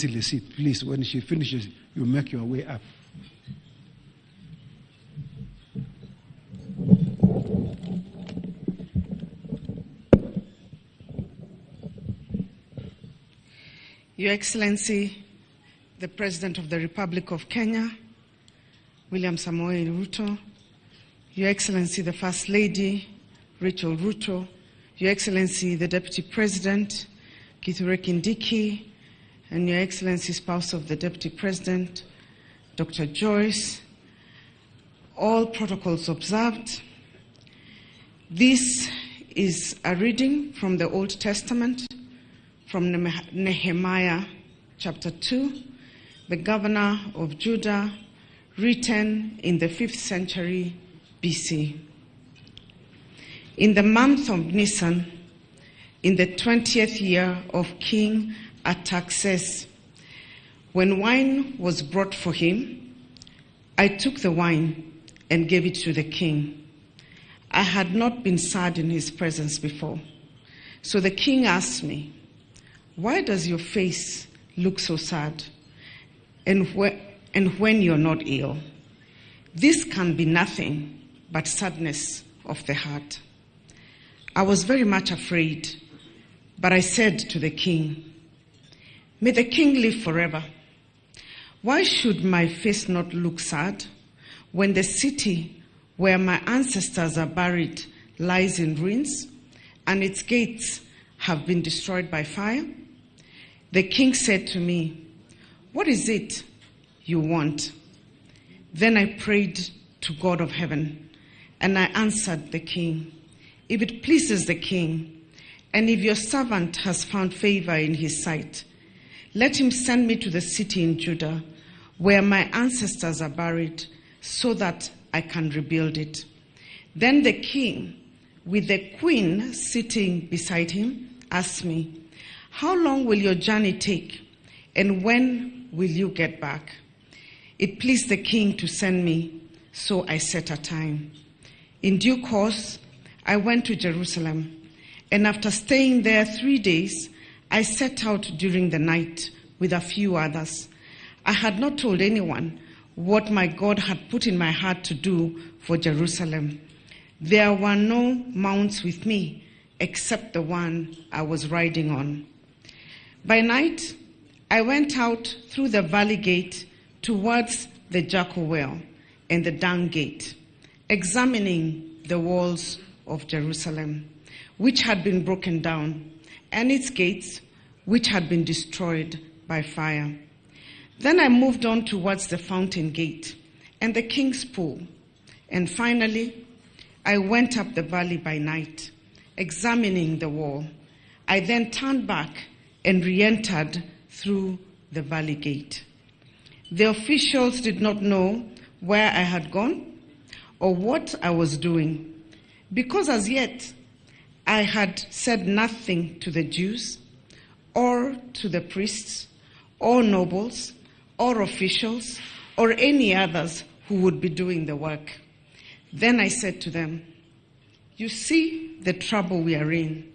the seat. Please, when she finishes, you make your way up. Your Excellency, the President of the Republic of Kenya, William Samoei Ruto, Your Excellency, the First Lady, Rachel Ruto, Your Excellency, the Deputy President, Kithure Kindiki, and Your Excellency, spouse of the Deputy President, Dr. Joyce, all protocols observed. This is a reading from the Old Testament, from Nehemiah chapter 2, the governor of Judah, written in the 5th century BC. In the month of Nisan, in the 20th year of King Artaxerxes, when wine was brought for him, I took the wine and gave it to the king. I had not been sad in his presence before. So the king asked me, "Why does your face look so sad? And when you're not ill? This can be nothing but sadness of the heart." I was very much afraid, but I said to the king, "May the king live forever. Why should my face not look sad when the city where my ancestors are buried lies in ruins and its gates have been destroyed by fire?" The king said to me, "What is it you want?" Then I prayed to God of heaven, and I answered the king, "If it pleases the king, and if your servant has found favor in his sight, let him send me to the city in Judah where my ancestors are buried, so that I can rebuild it." Then the king, with the queen sitting beside him, asked me, "How long will your journey take, and when will you get back?" It pleased the king to send me, so I set a time. In due course, I went to Jerusalem, and after staying there 3 days, I set out during the night with a few others. I had not told anyone what my God had put in my heart to do for Jerusalem. There were no mounts with me except the one I was riding on. By night, I went out through the valley gate towards the Jackal Well and the Dung Gate, examining the walls of Jerusalem, which had been broken down, and its gates, which had been destroyed by fire. Then I moved on towards the Fountain Gate and the King's Pool, and finally, I went up the valley by night, examining the wall. I then turned back and re-entered through the valley gate. The officials did not know where I had gone or what I was doing, because as yet I had said nothing to the Jews or to the priests or nobles or officials or any others who would be doing the work. Then I said to them, "You see the trouble we are in.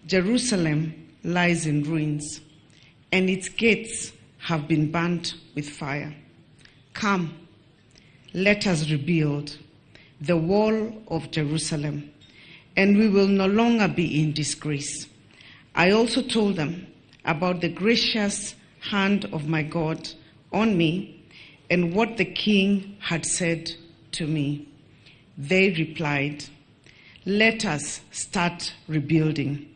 Jerusalem lies in ruins, and its gates have been burnt with fire. Come, let us rebuild the wall of Jerusalem, and we will no longer be in disgrace." I also told them about the gracious hand of my God on me and what the king had said to me. They replied, "Let us start rebuilding."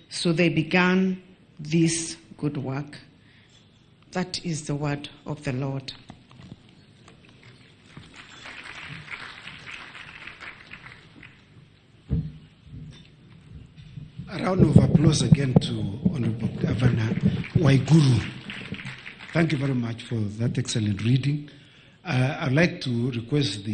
So they began this good work. That is the word of the Lord. A round of applause again to Honorable Governor Waiguru. Thank you very much for that excellent reading. I'd like to request the